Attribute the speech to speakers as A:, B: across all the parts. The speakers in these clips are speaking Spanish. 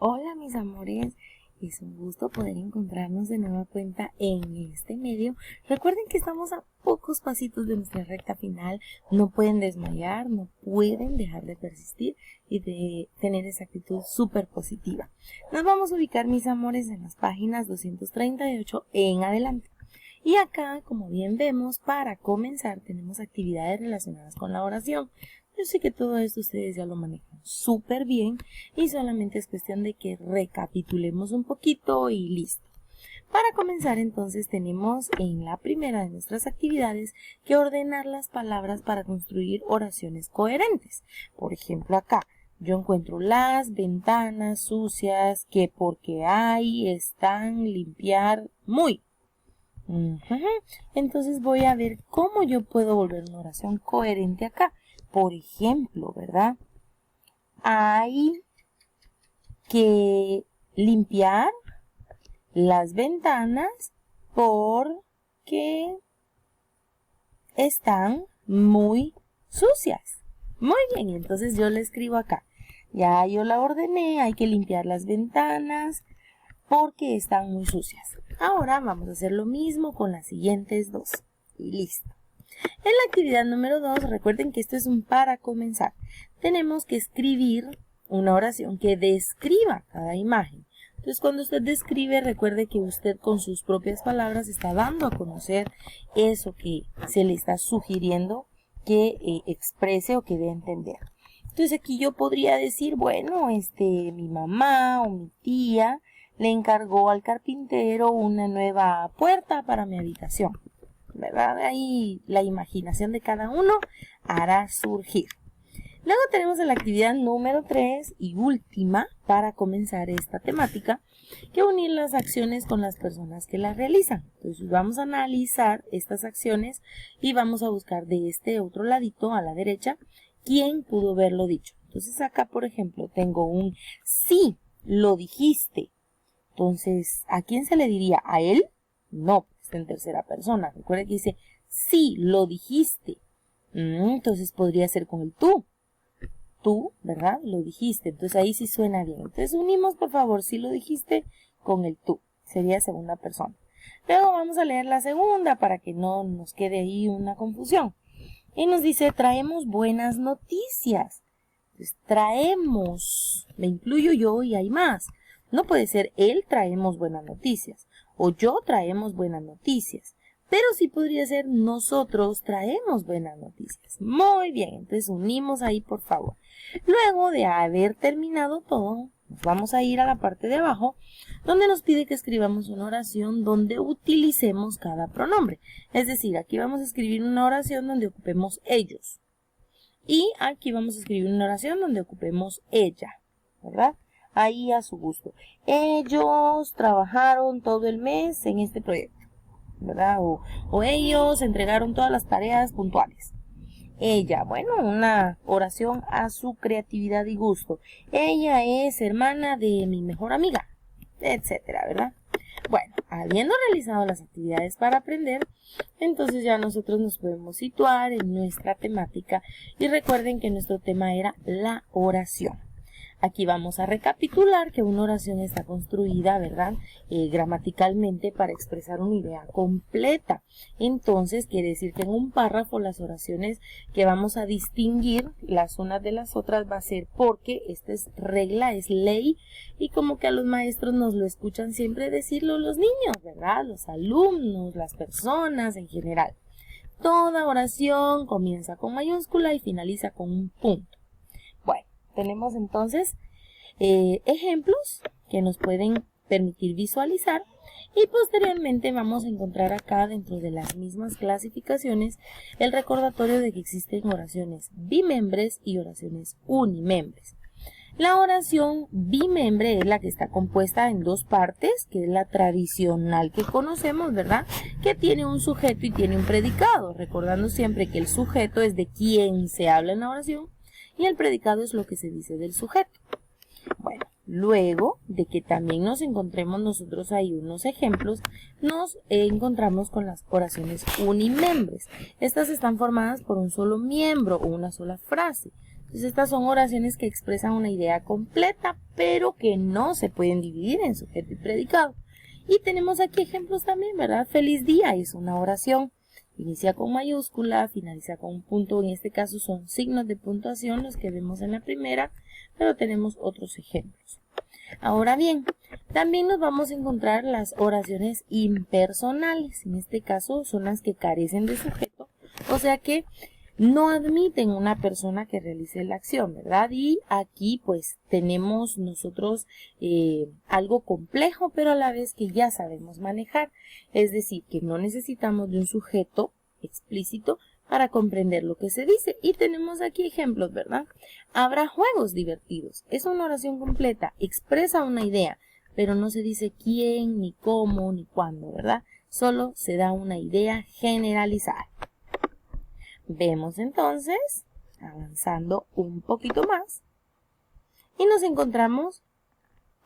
A: Hola mis amores, es un gusto poder encontrarnos de nueva cuenta en este medio. Recuerden que estamos a pocos pasitos de nuestra recta final, no pueden desmayar, no pueden dejar de persistir y de tener esa actitud súper positiva. Nos vamos a ubicar mis amores en las páginas 238 en adelante. Y acá, como bien vemos, para comenzar tenemos actividades relacionadas con la oración. Yo sé que todo esto ustedes ya lo manejan súper bien y solamente es cuestión de que recapitulemos un poquito y listo. Para comenzar entonces tenemos en la primera de nuestras actividades que ordenar las palabras para construir oraciones coherentes. Por ejemplo acá yo encuentro las ventanas sucias que porque hay, están, limpiar, muy. Entonces voy a ver cómo yo puedo volver una oración coherente acá. Por ejemplo, ¿verdad? Hay que limpiar las ventanas porque están muy sucias. Muy bien, entonces yo le escribo acá. Ya yo la ordené, hay que limpiar las ventanas porque están muy sucias. Ahora vamos a hacer lo mismo con las siguientes dos. Y listo. En la actividad número 2, recuerden que esto es un para comenzar. Tenemos que escribir una oración que describa cada imagen. Entonces, cuando usted describe, recuerde que usted con sus propias palabras está dando a conocer eso que se le está sugiriendo que exprese o que dé a entender. Entonces, aquí yo podría decir, bueno, mi mamá o mi tía le encargó al carpintero una nueva puerta para mi habitación. ¿Verdad? Ahí la imaginación de cada uno hará surgir. Luego tenemos la actividad número 3 y última para comenzar esta temática, que unir las acciones con las personas que las realizan. Entonces vamos a analizar estas acciones y vamos a buscar de este otro ladito a la derecha quién pudo haberlo dicho. Entonces acá, por ejemplo, tengo un sí, lo dijiste. Entonces, ¿a quién se le diría? ¿A él? No, está en tercera persona. Recuerda que dice, sí, lo dijiste. Entonces podría ser con el tú. Tú, ¿verdad? Lo dijiste. Entonces ahí sí suena bien. Entonces unimos, por favor, sí lo dijiste con el tú. Sería segunda persona. Luego vamos a leer la segunda para que no nos quede ahí una confusión. Y nos dice, traemos buenas noticias. Entonces, traemos, me incluyo yo y hay más. No puede ser él traemos buenas noticias o yo traemos buenas noticias, pero sí podría ser nosotros traemos buenas noticias. Muy bien, entonces unimos ahí por favor. Luego de haber terminado todo, nos vamos a ir a la parte de abajo donde nos pide que escribamos una oración donde utilicemos cada pronombre. Es decir, aquí vamos a escribir una oración donde ocupemos ellos y aquí vamos a escribir una oración donde ocupemos ella, ¿verdad? Ahí a su gusto. Ellos trabajaron todo el mes en este proyecto, ¿verdad? O ellos entregaron todas las tareas puntuales. Ella, bueno, una oración a su creatividad y gusto. Ella es hermana de mi mejor amiga, etcétera, ¿verdad? Bueno, habiendo realizado las actividades para aprender, entonces ya nosotros nos podemos situar en nuestra temática y recuerden que nuestro tema era la oración. Aquí vamos a recapitular que una oración está construida, ¿verdad? Gramaticalmente para expresar una idea completa. Entonces, quiere decir que en un párrafo las oraciones que vamos a distinguir las unas de las otras va a ser porque esta es regla, es ley, y como que a los maestros nos lo escuchan siempre decirlo los niños, ¿verdad? Los alumnos, las personas en general. Toda oración comienza con mayúscula y finaliza con un punto. Bueno. Tenemos entonces ejemplos que nos pueden permitir visualizar y posteriormente vamos a encontrar acá dentro de las mismas clasificaciones el recordatorio de que existen oraciones bimembres y oraciones unimembres. La oración bimembre es la que está compuesta en dos partes, que es la tradicional que conocemos, ¿verdad? Que tiene un sujeto y tiene un predicado, recordando siempre que el sujeto es de quien se habla en la oración y el predicado es lo que se dice del sujeto. Bueno, luego de que también nos encontremos nosotros ahí unos ejemplos, nos encontramos con las oraciones unimembres. Estas están formadas por un solo miembro o una sola frase. Entonces estas son oraciones que expresan una idea completa, pero que no se pueden dividir en sujeto y predicado. Y tenemos aquí ejemplos también, ¿verdad? Feliz día es una oración. Inicia con mayúscula, finaliza con un punto. En este caso son signos de puntuación los que vemos en la primera, pero tenemos otros ejemplos. Ahora bien, también nos vamos a encontrar las oraciones impersonales. En este caso son las que carecen de sujeto, o sea que no admiten una persona que realice la acción, ¿verdad? Y aquí pues tenemos nosotros algo complejo, pero a la vez que ya sabemos manejar. Es decir, que no necesitamos de un sujeto explícito para comprender lo que se dice. Y tenemos aquí ejemplos, ¿verdad? Habrá juegos divertidos. Es una oración completa, expresa una idea, pero no se dice quién, ni cómo, ni cuándo, ¿verdad? Solo se da una idea generalizada. Vemos entonces, avanzando un poquito más, y nos encontramos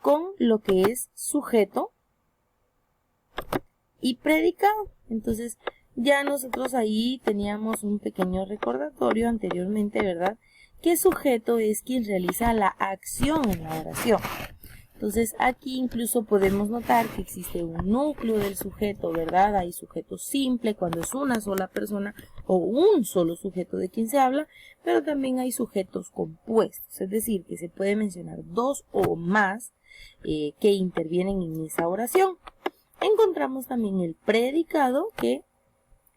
A: con lo que es sujeto y predicado. Entonces, ya nosotros ahí teníamos un pequeño recordatorio anteriormente, ¿verdad? Que sujeto es quien realiza la acción en la oración. Entonces aquí incluso podemos notar que existe un núcleo del sujeto, ¿verdad? Hay sujeto simple cuando es una sola persona o un solo sujeto de quien se habla, pero también hay sujetos compuestos, es decir, que se puede mencionar dos o más que intervienen en esa oración. Encontramos también el predicado que,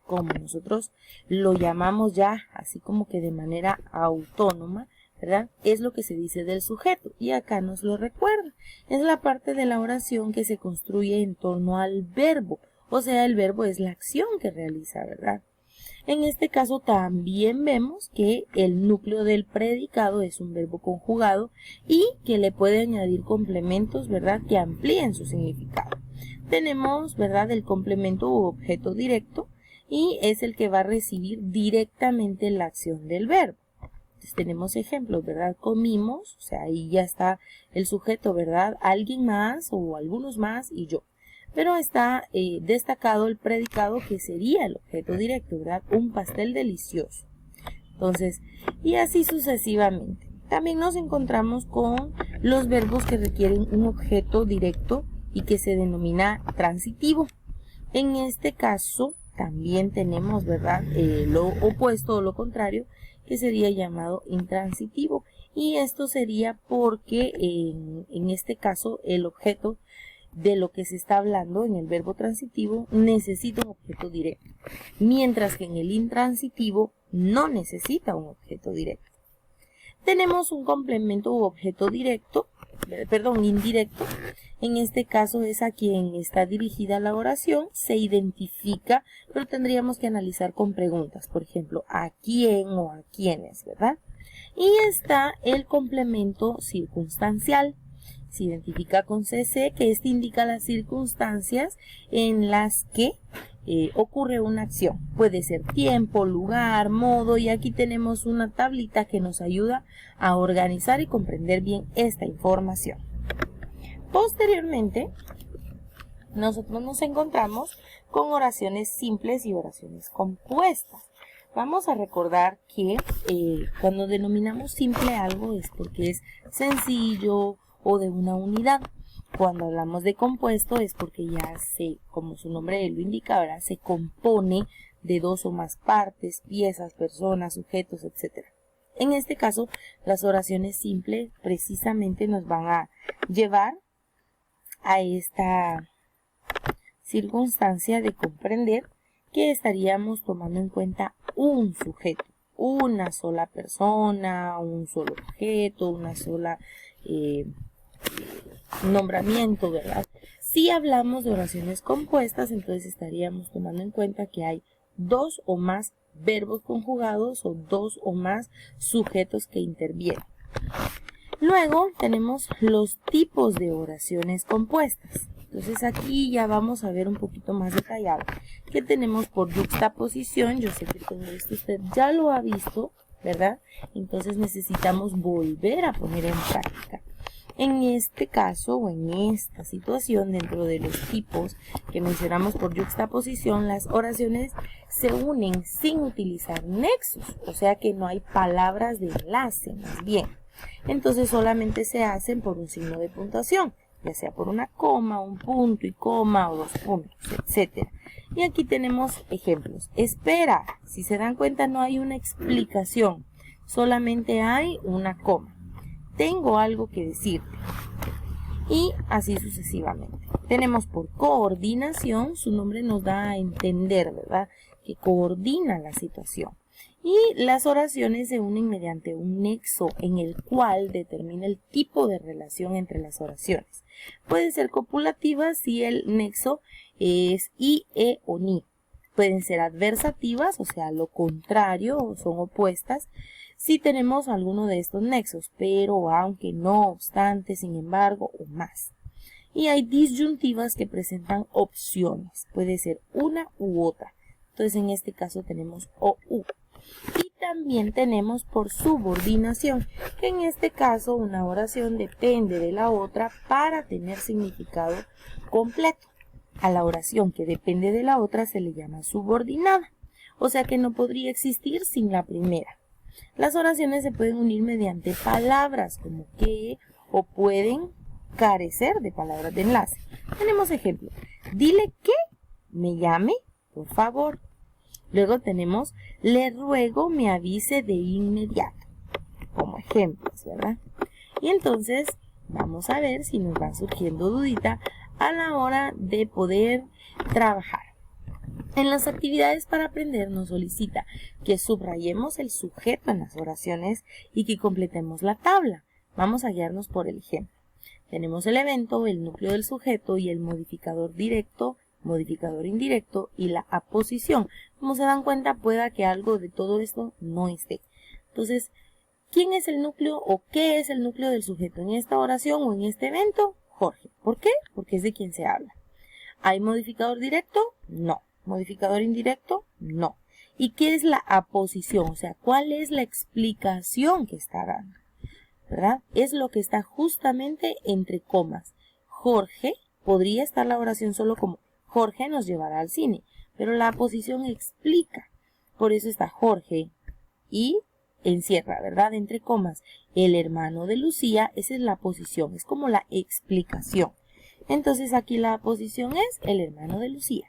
A: como nosotros lo llamamos ya así como que de manera autónoma, ¿verdad? Es lo que se dice del sujeto y acá nos lo recuerda. Es la parte de la oración que se construye en torno al verbo, o sea, el verbo es la acción que realiza, ¿verdad? En este caso también vemos que el núcleo del predicado es un verbo conjugado y que le puede añadir complementos, ¿verdad?, que amplíen su significado. Tenemos, ¿verdad?, el complemento u objeto directo y es el que va a recibir directamente la acción del verbo. Entonces tenemos ejemplos, ¿verdad? Comimos, o sea, ahí ya está el sujeto, ¿verdad? Alguien más o algunos más y yo. Pero está destacado el predicado que sería el objeto directo, ¿verdad? Un pastel delicioso. Entonces, y así sucesivamente. También nos encontramos con los verbos que requieren un objeto directo y que se denomina transitivo. En este caso también tenemos, ¿verdad?, lo opuesto o lo contrario, que sería llamado intransitivo. Y esto sería porque en este caso el objeto de lo que se está hablando en el verbo transitivo necesita un objeto directo, mientras que en el intransitivo no necesita un objeto directo. Tenemos un complemento u objeto directo, indirecto. En este caso es a quien está dirigida la oración, se identifica, pero tendríamos que analizar con preguntas, por ejemplo, ¿a quién o a quiénes?, ¿verdad? Y está el complemento circunstancial. Se identifica con CC, que este indica las circunstancias en las que ocurre una acción. Puede ser tiempo, lugar, modo, y aquí tenemos una tablita que nos ayuda a organizar y comprender bien esta información. Posteriormente, nosotros nos encontramos con oraciones simples y oraciones compuestas. Vamos a recordar que cuando denominamos simple algo es porque es sencillo o de una unidad. Cuando hablamos de compuesto es porque ya como su nombre lo indica, ¿verdad?, se compone de dos o más partes, piezas, personas, sujetos, etc. En este caso, las oraciones simples precisamente nos van a llevar a esta circunstancia de comprender que estaríamos tomando en cuenta un sujeto, una sola persona, un solo objeto, una sola nombramiento, ¿verdad? Si hablamos de oraciones compuestas, entonces estaríamos tomando en cuenta que hay dos o más verbos conjugados o dos o más sujetos que intervienen. Luego tenemos los tipos de oraciones compuestas. Entonces aquí ya vamos a ver un poquito más detallado que tenemos por yuxtaposición. Yo sé que todo esto usted ya lo ha visto, ¿verdad? Entonces necesitamos volver a poner en práctica. En este caso o en esta situación, dentro de los tipos que mencionamos por yuxtaposición, las oraciones se unen sin utilizar nexos, o sea que no hay palabras de enlace, más bien. Entonces solamente se hacen por un signo de puntuación, ya sea por una coma, un punto y coma o 2 puntos, etc. Y aquí tenemos ejemplos. Espera, si se dan cuenta no hay una explicación, solamente hay una coma. Tengo algo que decirte. Y así sucesivamente. Tenemos por coordinación, su nombre nos da a entender, ¿verdad? Que coordina la situación. Y las oraciones se unen mediante un nexo en el cual determina el tipo de relación entre las oraciones. Pueden ser copulativas si el nexo es i, e o ni. Pueden ser adversativas, o sea, lo contrario, o son opuestas, si tenemos alguno de estos nexos, pero, aunque, no obstante, sin embargo, o más. Y hay disyuntivas que presentan opciones, puede ser una u otra. Entonces, en este caso tenemos o, u. Y también tenemos por subordinación, que en este caso una oración depende de la otra para tener significado completo. A la oración que depende de la otra se le llama subordinada, o sea que no podría existir sin la primera. Las oraciones se pueden unir mediante palabras como que o pueden carecer de palabras de enlace. Tenemos ejemplo. Dile que me llame, por favor. Luego tenemos le ruego me avise de inmediato, como ejemplos, ¿verdad? Y entonces vamos a ver si nos va surgiendo dudita a la hora de poder trabajar. En las actividades para aprender nos solicita que subrayemos el sujeto en las oraciones y que completemos la tabla. Vamos a guiarnos por el ejemplo. Tenemos el evento, el núcleo del sujeto y el modificador directo, modificador indirecto y la aposición. Como se dan cuenta, pueda que algo de todo esto no esté. Entonces, ¿quién es el núcleo o qué es el núcleo del sujeto en esta oración o en este evento? Jorge. ¿Por qué? Porque es de quien se habla. ¿Hay modificador directo? No. ¿Modificador indirecto? No. ¿Y qué es la aposición? O sea, ¿cuál es la explicación que está dando? ¿Verdad? Es lo que está justamente entre comas. Jorge, podría estar la oración solo como Jorge nos llevará al cine, pero la aposición explica. Por eso está Jorge y encierra, ¿verdad? Entre comas, el hermano de Lucía, esa es la aposición, es como la explicación. Entonces aquí la aposición es el hermano de Lucía.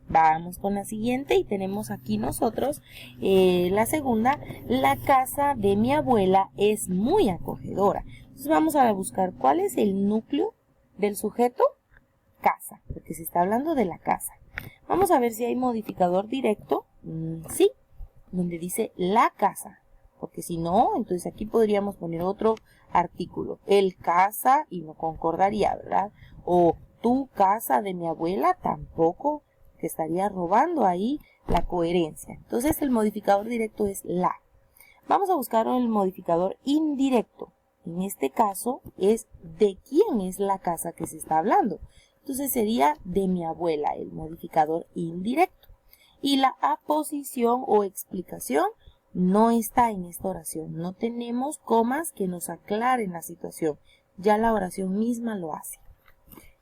A: Vamos con la siguiente y tenemos aquí nosotros la segunda. La casa de mi abuela es muy acogedora. Entonces vamos a buscar cuál es el núcleo del sujeto. Casa, porque se está hablando de la casa. Vamos a ver si hay modificador directo. Sí, donde dice la casa. Porque si no, entonces aquí podríamos poner otro artículo. El casa y no concordaría, ¿verdad? O tu casa de mi abuela tampoco, que estaría robando ahí la coherencia. Entonces el modificador directo es la. Vamos a buscar el modificador indirecto. En este caso es de quién es la casa que se está hablando. Entonces sería de mi abuela, el modificador indirecto. Y la aposición o explicación no está en esta oración. No tenemos comas que nos aclaren la situación. Ya la oración misma lo hace.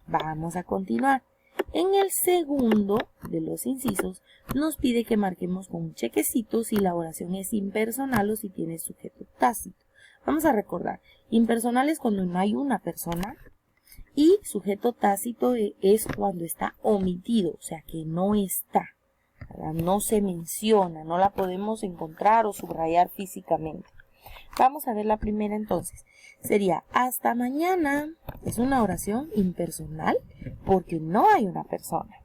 A: Vamos a continuar. En el segundo de los incisos nos pide que marquemos con un chequecito si la oración es impersonal o si tiene sujeto tácito. Vamos a recordar, impersonal es cuando no hay una persona y sujeto tácito es cuando está omitido, o sea que no está, ¿verdad? No se menciona, no la podemos encontrar o subrayar físicamente. Vamos a ver la primera entonces. Sería hasta mañana. Es una oración impersonal porque no hay una persona.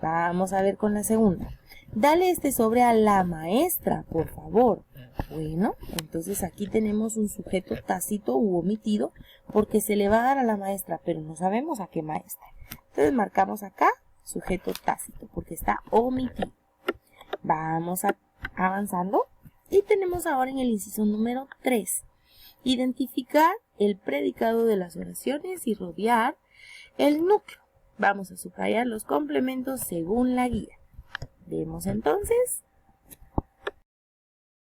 A: Vamos a ver con la segunda. Dale este sobre a la maestra, por favor. Bueno, entonces aquí tenemos un sujeto tácito u omitido porque se le va a dar a la maestra, pero no sabemos a qué maestra. Entonces marcamos acá sujeto tácito porque está omitido. Vamos avanzando. Y tenemos ahora en el inciso número 3, identificar el predicado de las oraciones y rodear el núcleo. Vamos a subrayar los complementos según la guía. Vemos entonces